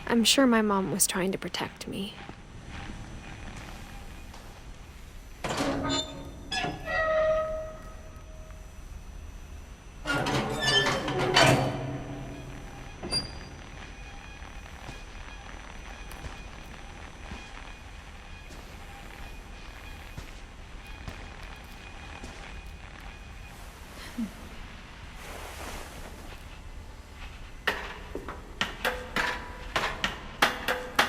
I'm sure my mom was trying to protect me.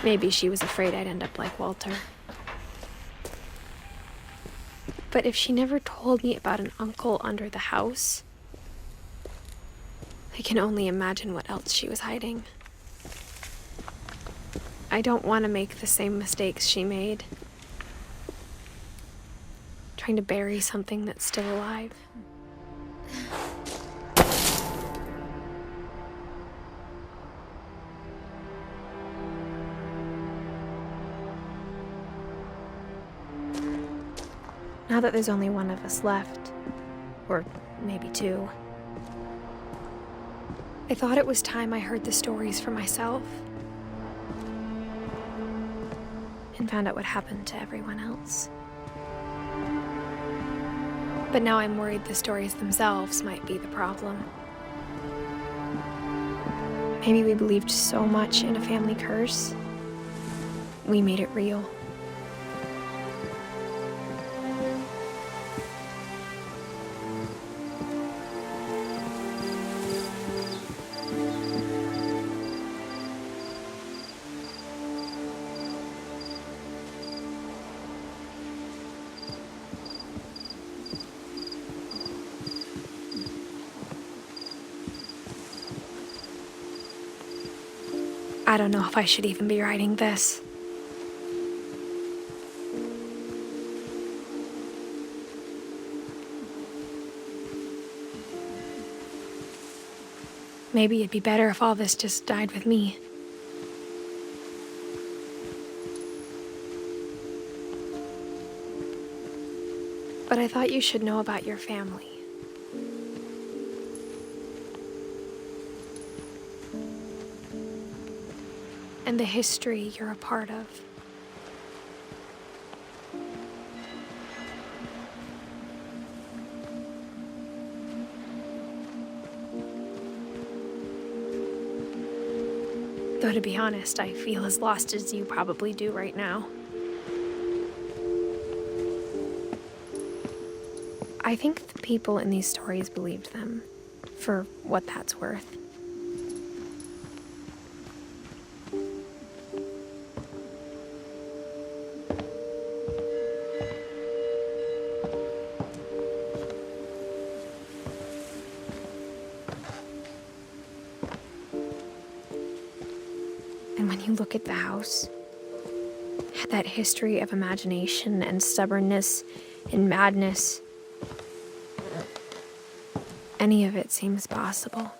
Maybe she was afraid I'd end up like Walter. But if she never told me about an uncle under the house, I can only imagine what else she was hiding. I don't want to make the same mistakes she made. Trying to bury something that's still alive. Now that there's only one of us left, or maybe two, I thought it was time I heard the stories for myself and found out what happened to everyone else. But now I'm worried the stories themselves might be the problem. Maybe we believed so much in a family curse, we made it real. I don't know if I should even be writing this. Maybe it'd be better if all this just died with me. But I thought you should know about your family. And the history you're a part of. Though to be honest, I feel as lost as you probably do right now. I think the people in these stories believed them, for what that's worth. And when you look at the house, that history of imagination and stubbornness and madness, any of it seems possible.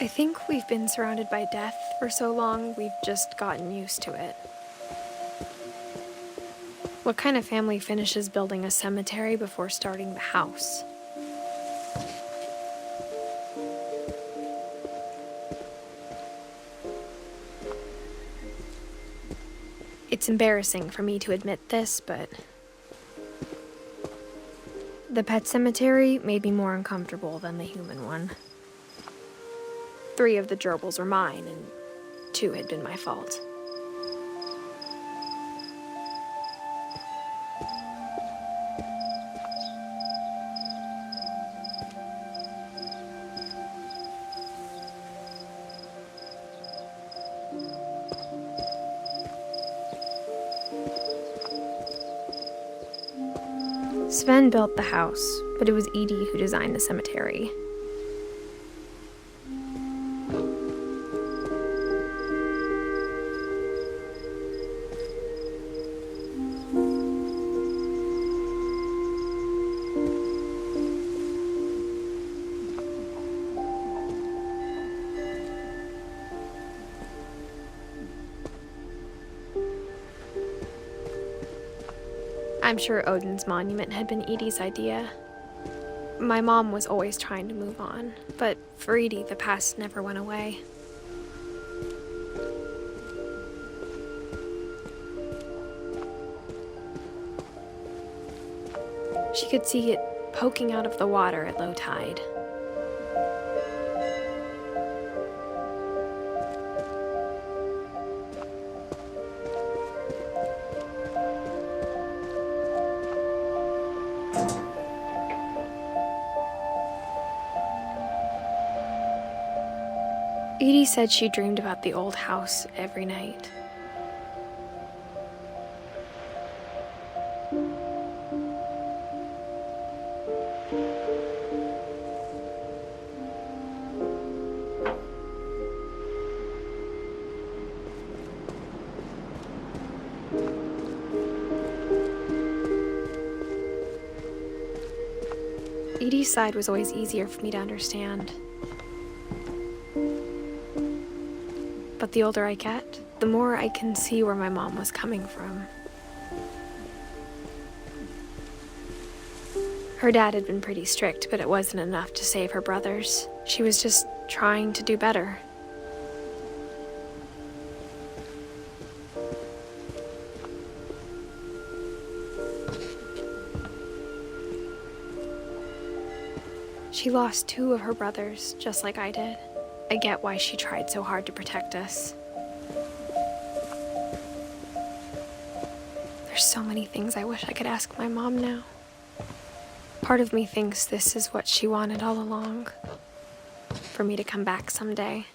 I think we've been surrounded by death for so long, we've just gotten used to it. What kind of family finishes building a cemetery before starting the house? It's embarrassing for me to admit this, but the pet cemetery made me more uncomfortable than the human one. 3 of the gerbils were mine, and 2 had been my fault. Sven built the house, but it was Edie who designed the cemetery. I'm sure Odin's monument had been Edie's idea. My mom was always trying to move on, but for Edie, the past never went away. She could see it poking out of the water at low tide. Edie said she dreamed about the old house every night. Edie's side was always easier for me to understand. But the older I get, the more I can see where my mom was coming from. Her dad had been pretty strict, but it wasn't enough to save her brothers. She was just trying to do better. She lost 2 of her brothers, just like I did. I get why she tried so hard to protect us. There's so many things I wish I could ask my mom now. Part of me thinks this is what she wanted all along. For me to come back someday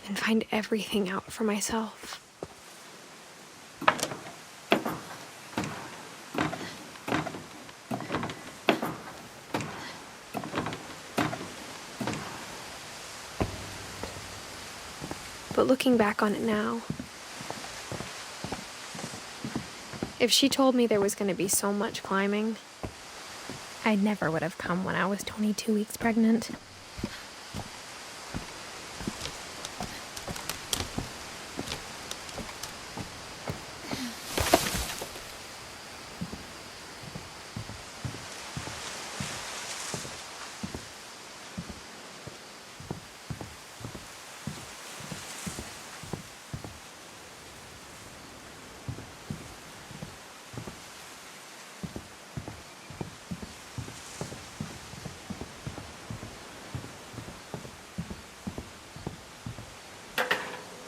and find everything out for myself. But looking back on it now, if she told me there was going to be so much climbing, I never would have come when I was 22 weeks pregnant.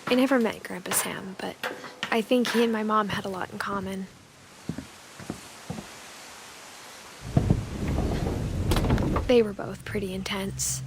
I never met Grandpa Sam, but I think he and my mom had a lot in common. They were both pretty intense.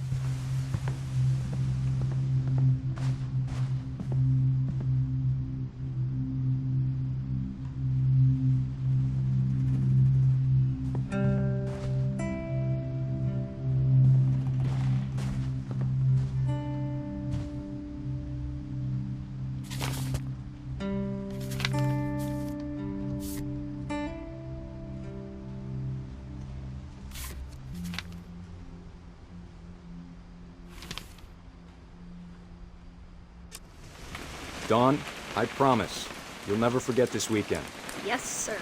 Dawn, I promise, you'll never forget this weekend. Yes, sir.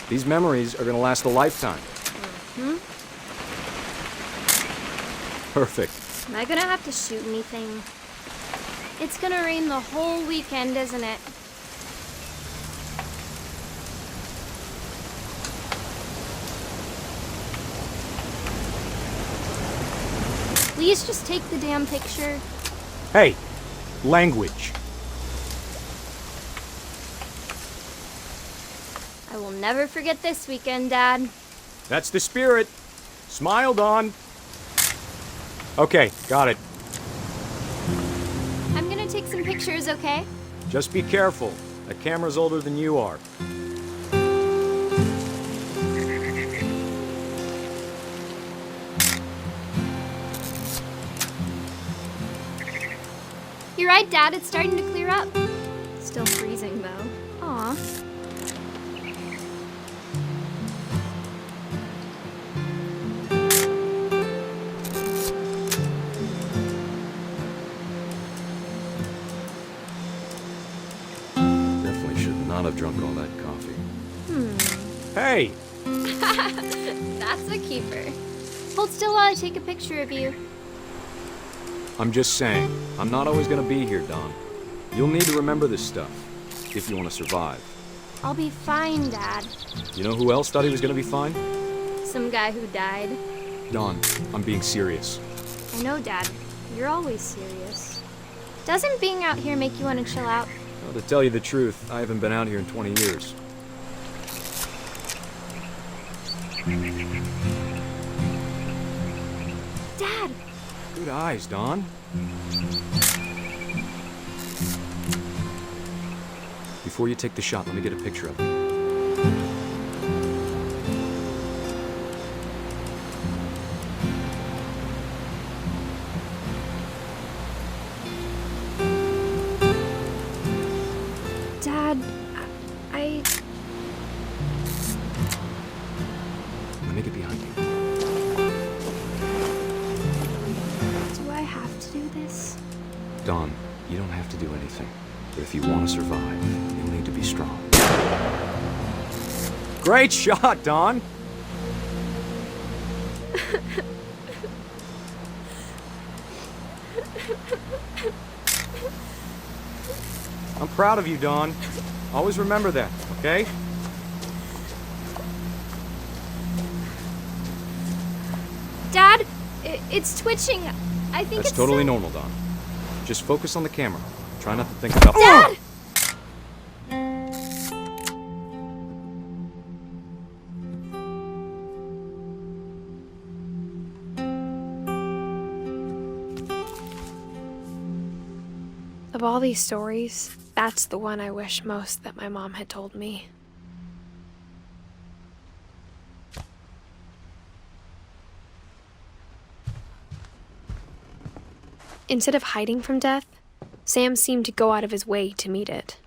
These memories are gonna last a lifetime. Hmm? Perfect. Am I gonna have to shoot anything? It's gonna rain the whole weekend, isn't it? Please just take the damn picture. Hey, language. I will never forget this weekend, Dad. That's the spirit. Smile, Dawn. Okay, got it. I'm gonna take some pictures, okay? Just be careful. That camera's older than you are. You're right, Dad. It's starting to clear up. Still freezing, though. Aw. Definitely should not have drunk all that coffee. Hey! That's a keeper. Hold still while I take a picture of you. I'm just saying, I'm not always gonna be here, Don. You'll need to remember this stuff, if you want to survive. I'll be fine, Dad. You know who else thought he was gonna be fine? Some guy who died. Don, I'm being serious. I know, Dad. You're always serious. Doesn't being out here make you want to chill out? Well, to tell you the truth, I haven't been out here in 20 years. Dad! Good eyes, Don. Before you take the shot, let me get a picture of it. Dad, I... Let me get behind you. Do I have to do this? Don, you don't have to do anything. But if you want to survive, you'll need to be strong. Great shot, Don! I'm proud of you, Don. Always remember that, okay? Dad! It's twitching. I think That's it's totally so- normal, Don. Just focus on the camera. Try not to think about— Dad! Of all these stories, that's the one I wish most that my mom had told me. Instead of hiding from death, Sam seemed to go out of his way to meet it.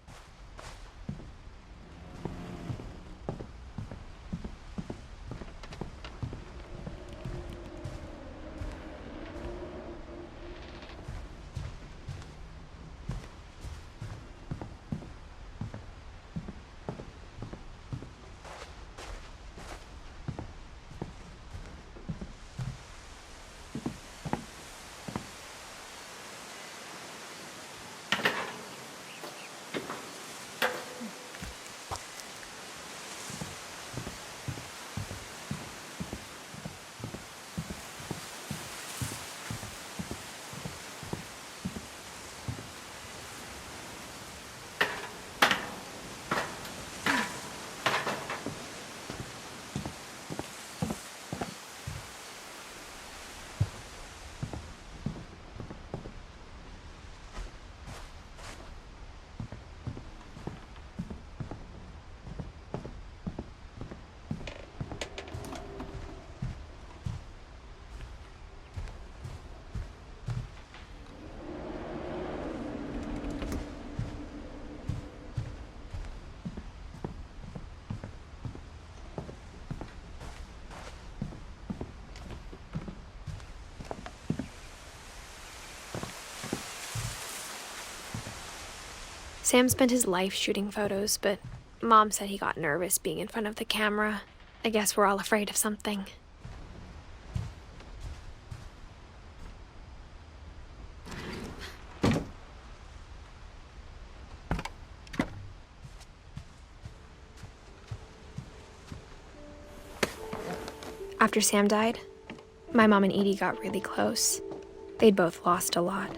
Sam spent his life shooting photos, but Mom said he got nervous being in front of the camera. I guess we're all afraid of something. After Sam died, my mom and Edie got really close. They'd both lost a lot.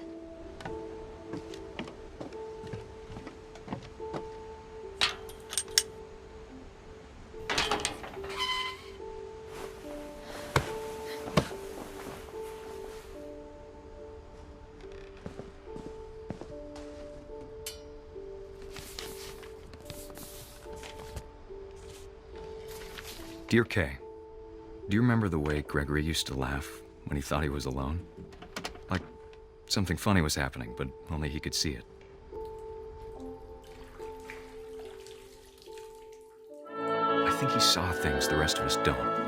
Dear Kay, do you remember the way Gregory used to laugh when he thought he was alone? Like something funny was happening, but only he could see it. I think he saw things the rest of us don't.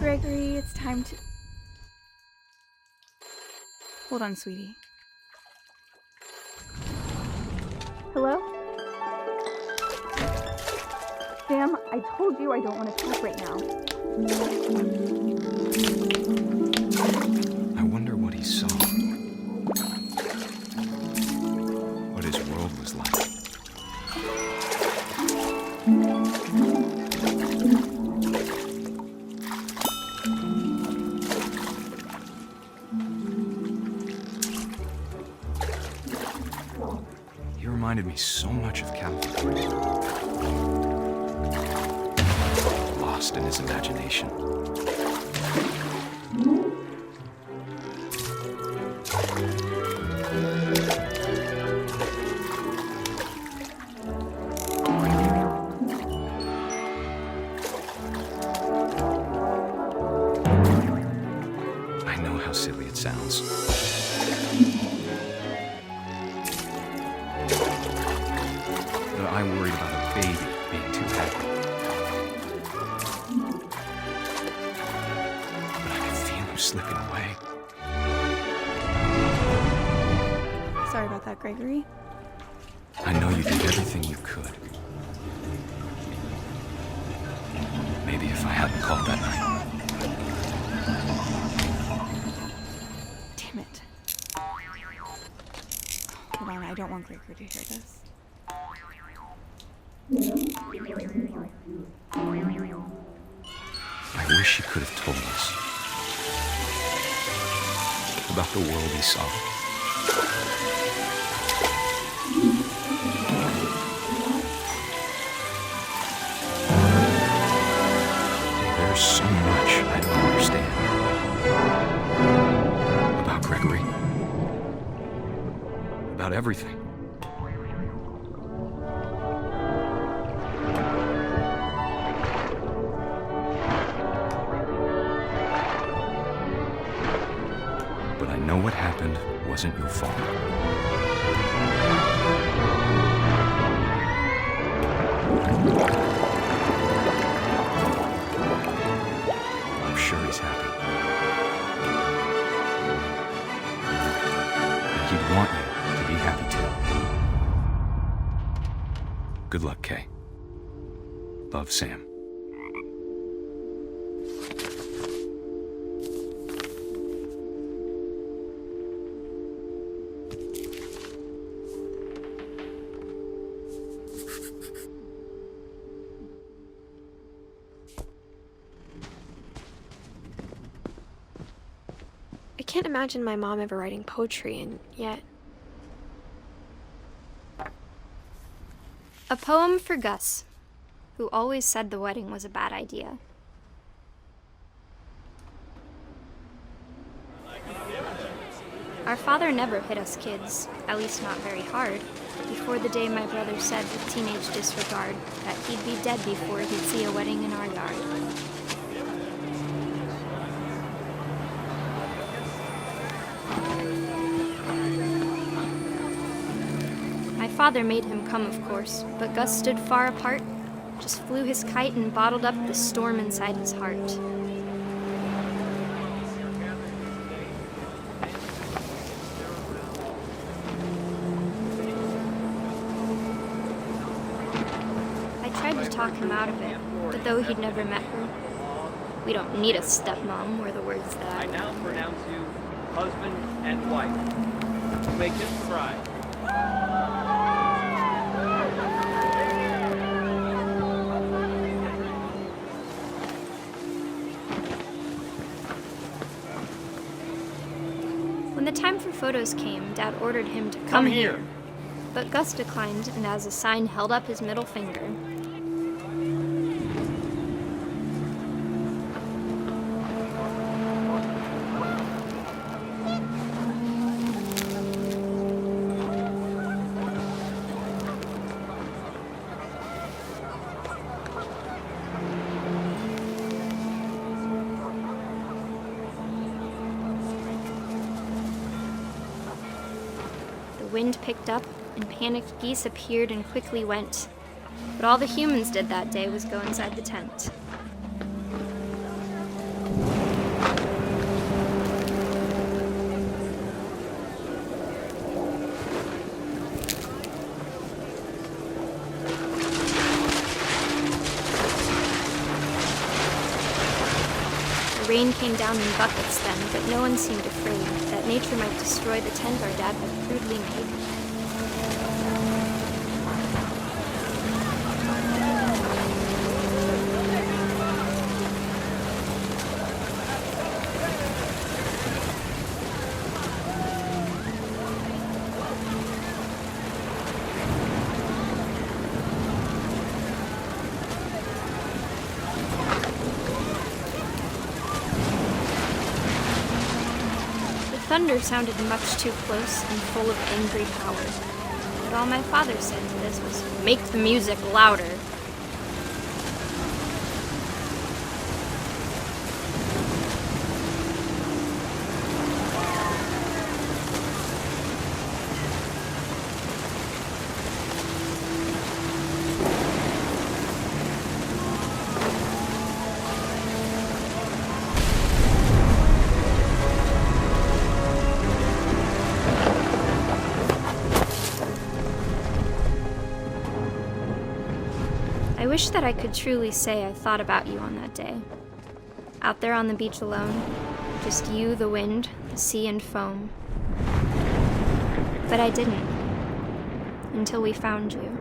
Gregory, it's time to... Hold on, sweetie. Hello? Sam, I told you I don't want to talk right now. I wonder what he saw. What his world was like. He reminded me so much of Calvin. Lost in his imagination. I know how silly it sounds. But I worried about a baby being too happy. But I could feel him slipping away. Sorry about that, Gregory. I know you did everything you could. Maybe if I hadn't called that night. Damn it. Hold on, I don't want Gregory to hear this. I wish he could have told us about the world he saw. There's so much I don't understand about Gregory, about everything. But I know what happened wasn't your fault. I'm sure he's happy. And he'd want you to be happy too. Good luck, Kay. Love, Sam. I can't imagine my mom ever writing poetry, and yet... A poem for Gus, who always said the wedding was a bad idea. Our father never hit us kids, at least not very hard, before the day my brother said with teenage disregard that he'd be dead before he'd see a wedding in our yard. My father made him come, of course, but Gus stood far apart, just flew his kite and bottled up the storm inside his heart. I tried to talk him out of it, but though he'd never met her, "We don't need a stepmom," were the words that I now pronounce you husband and wife. Make this bride. When the time for photos came, Dad ordered him to come here. But Gus declined, and as a sign held up his middle finger. The wind picked up, and panicked geese appeared and quickly went. But all the humans did that day was go inside the tent. rain came down in buckets then, but no one seemed afraid that nature might destroy the tent our dad had crudely made. The thunder sounded much too close and full of angry power. But all my father said to this was, "Make the music louder." I wish that I could truly say I thought about you on that day. Out there on the beach alone, just you, the wind, the sea, and foam. But I didn't, until we found you.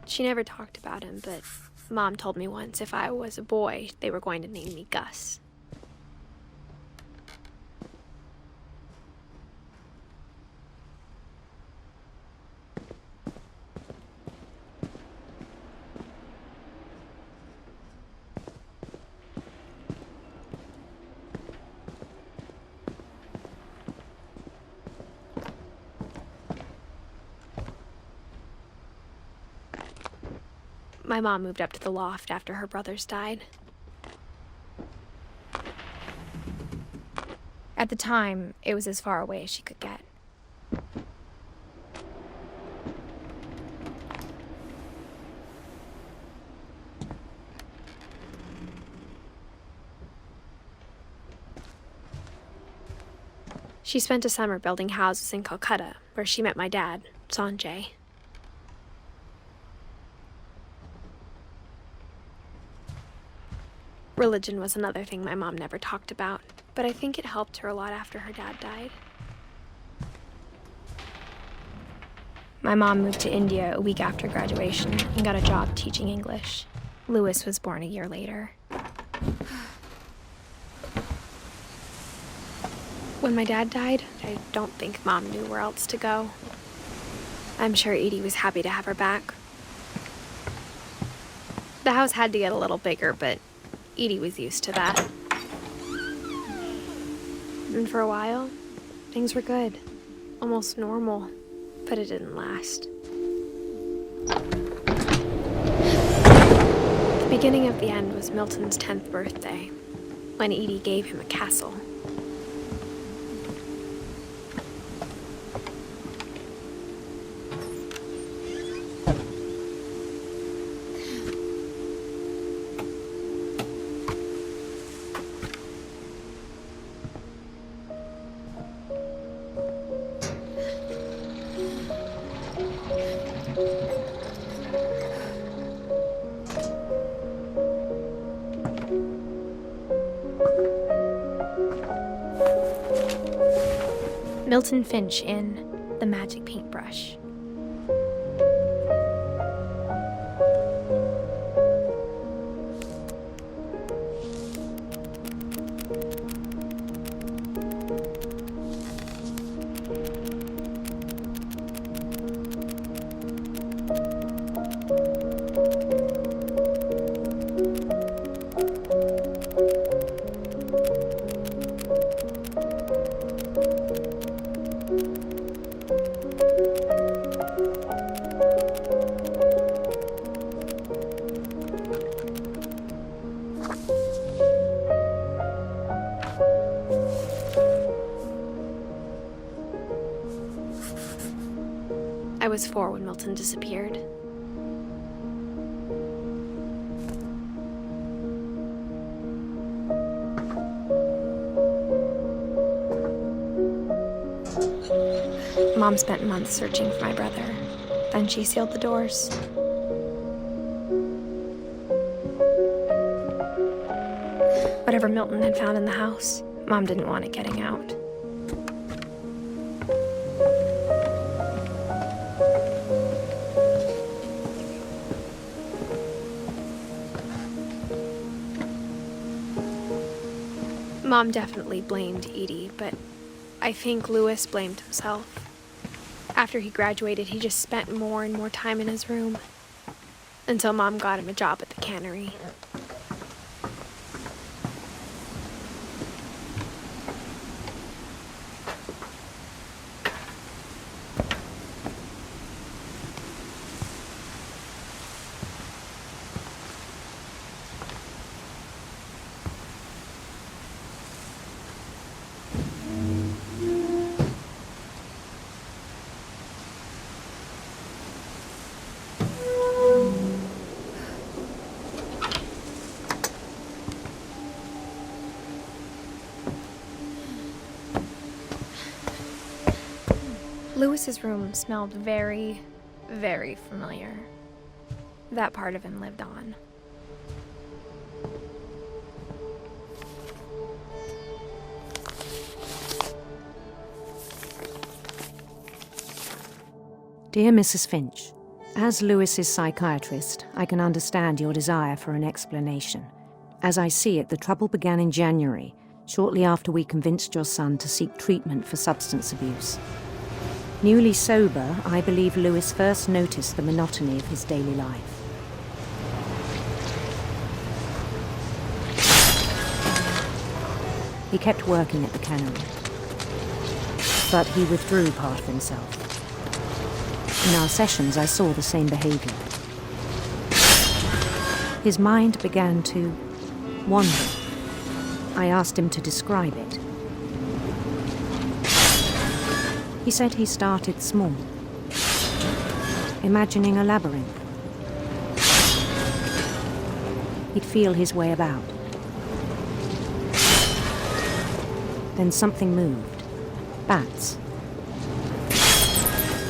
She never talked about him, but Mom told me once if I was a boy, they were going to name me Gus. My mom moved up to the loft after her brothers died. At the time, it was as far away as she could get. She spent a summer building houses in Calcutta, where she met my dad, Sanjay. Religion was another thing my mom never talked about, but I think it helped her a lot after her dad died. My mom moved to India a week after graduation and got a job teaching English. Louis was born a year later. When my dad died, I don't think Mom knew where else to go. I'm sure Edie was happy to have her back. The house had to get a little bigger, but Edie was used to that. And for a while, things were good. Almost normal, but it didn't last. The beginning of the end was Milton's 10th birthday, when Edie gave him a castle. Milton Finch in The Magic Paintbrush. I was 4 when Milton disappeared. Mom spent months searching for my brother. Then she sealed the doors. Whatever Milton had found in the house, Mom didn't want it getting out. Mom definitely blamed Edie, but I think Louis blamed himself. After he graduated, he just spent more and more time in his room, until Mom got him a job at the cannery. Louis's room smelled very, very familiar. That part of him lived on. Dear Mrs. Finch, as Louis's psychiatrist, I can understand your desire for an explanation. As I see it, the trouble began in January, shortly after we convinced your son to seek treatment for substance abuse. Newly sober, I believe Louis first noticed the monotony of his daily life. He kept working at the cannery, but he withdrew part of himself. In our sessions, I saw the same behavior. His mind began to wander. I asked him to describe it. He said he started small, imagining a labyrinth. He'd feel his way about. Then something moved. Bats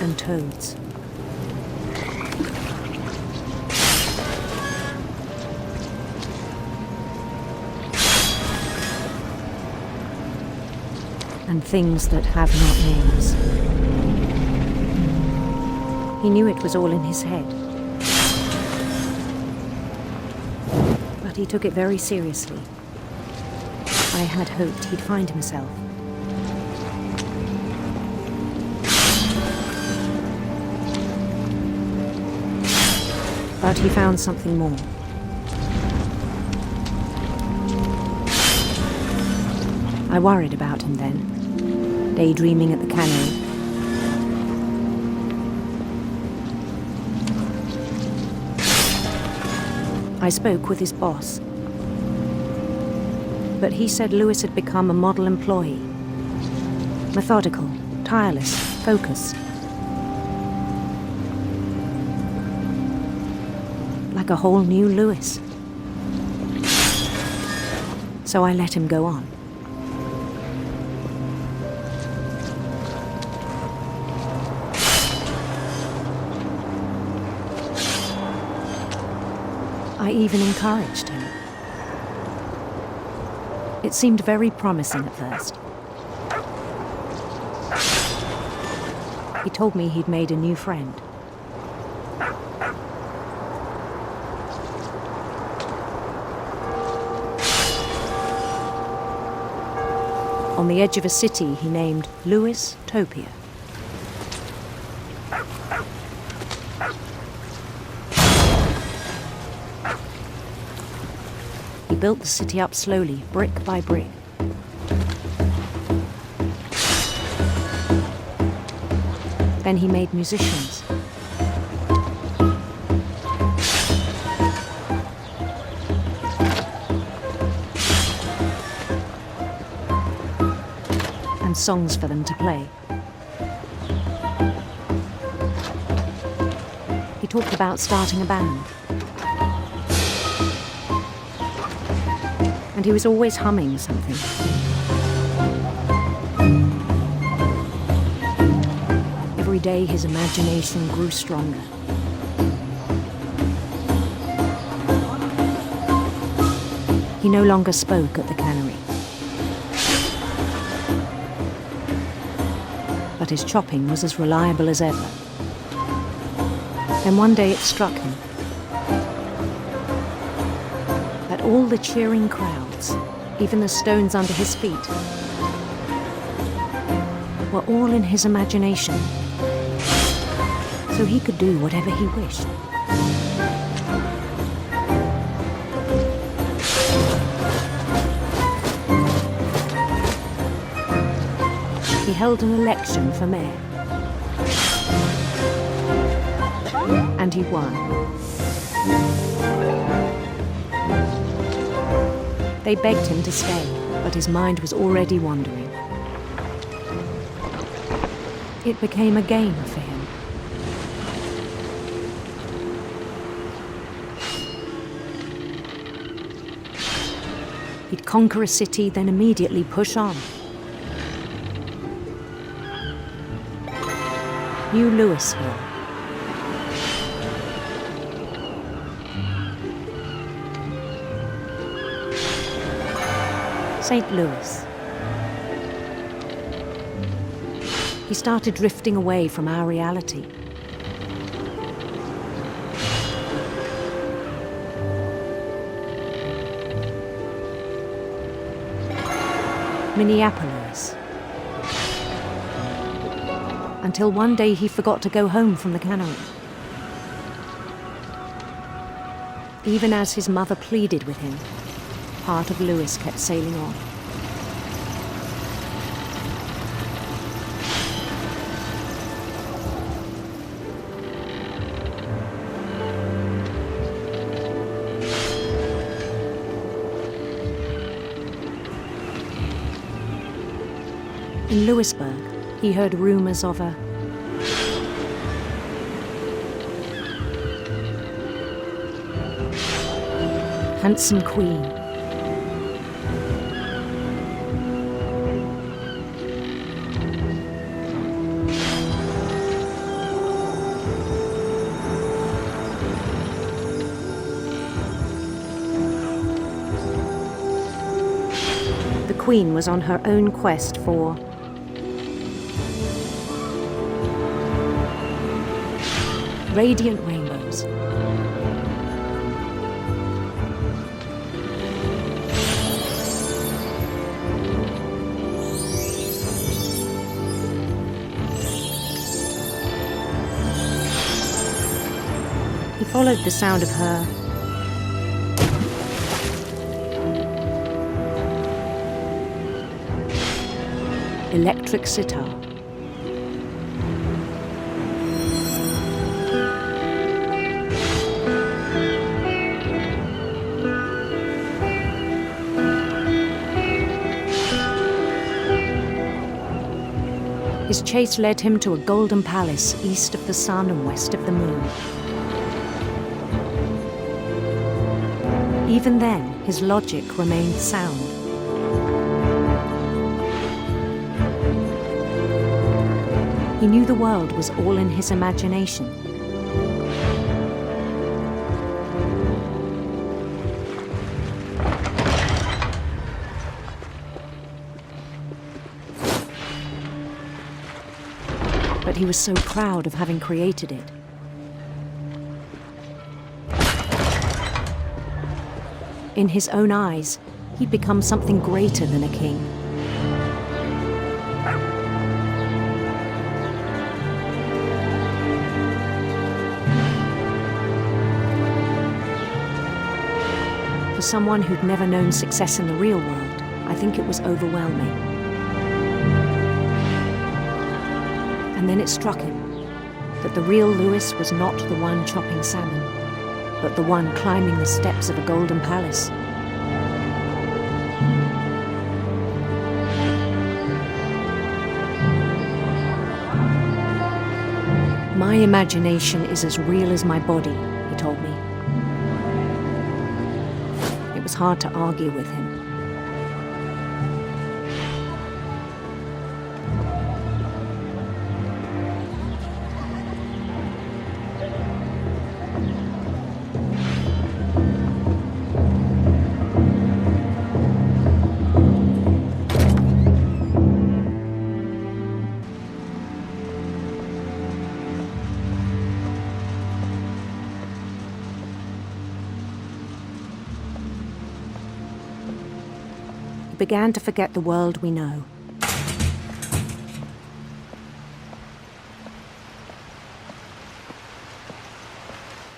and toads. And things that have not names. He knew it was all in his head. But he took it very seriously. I had hoped he'd find himself. But he found something more. I worried about him then, daydreaming at the cannery. I spoke with his boss, but he said Louis had become a model employee. Methodical, tireless, focused. Like a whole new Louis. So I let him go on. I even encouraged him. It seemed very promising at first. He told me he'd made a new friend. On the edge of a city he named Louis Topia. He built the city up slowly, brick by brick. Then he made musicians. And songs for them to play. He talked about starting a band. And he was always humming something. every day his imagination grew stronger. He no longer spoke at the cannery. But his chopping was as reliable as ever. Then one day it struck him that all the cheering crowds, even the stones under his feet, were all in his imagination, so he could do whatever he wished. He held an election for mayor. And he won. They begged him to stay, but his mind was already wandering. It became a game for him. He'd conquer a city, then immediately push on. New Louisville. St. Louis. He started drifting away from our reality. Minneapolis. Until one day he forgot to go home from the cannery. Even as his mother pleaded with him, part of Louis kept sailing on. In Louisburg, he heard rumors of a handsome queen. The queen was on her own quest for radiant rainbows. He followed the sound of her electric sitar. His chase led him to a golden palace east of the sun and west of the moon. Even then, his logic remained sound. He knew the world was all in his imagination. But he was so proud of having created it. In his own eyes, he'd become something greater than a king. For someone who'd never known success in the real world, I think it was overwhelming. And then it struck him that the real Louis was not the one chopping salmon, but the one climbing the steps of a golden palace. My imagination is as real as my body, he told me. It was hard to argue with him. He began to forget the world we know.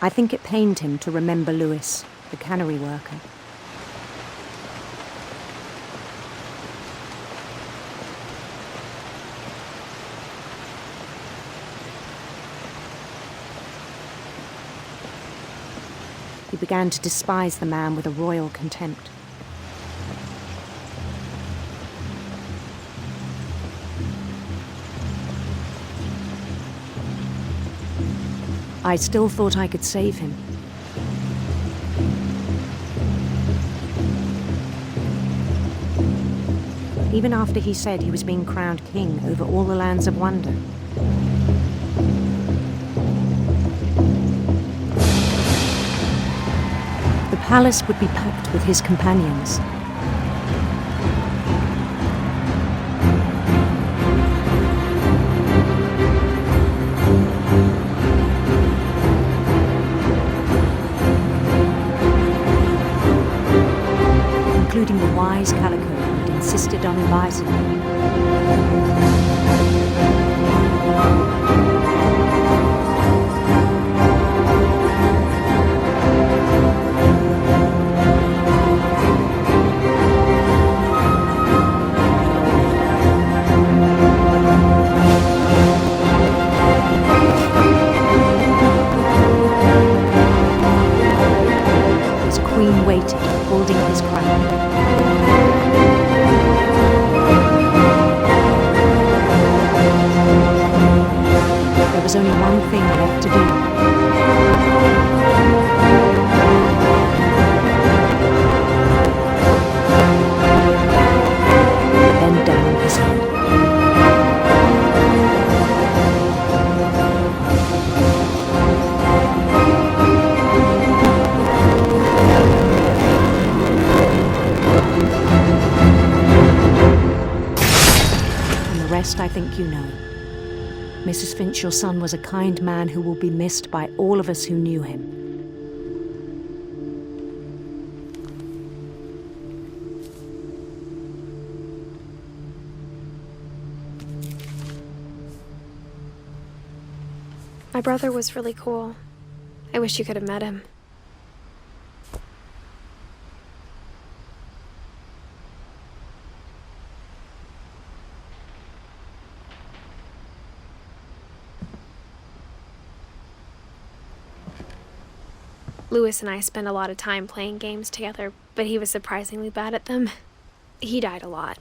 I think it pained him to remember Lewis, the cannery worker. He began to despise the man with a royal contempt. I still thought I could save him. Even after he said he was being crowned king over all the lands of wonder. The palace would be packed with his companions. Including the wise Calico who'd insisted on advising me. His queen waited, holding his crown. There was only one thing left to do. Bend down his head. And the rest I think you know. Mrs. Finch, your son was a kind man who will be missed by all of us who knew him. My brother was really cool. I wish you could have met him. Lewis and I spent a lot of time playing games together, but he was surprisingly bad at them. He died a lot.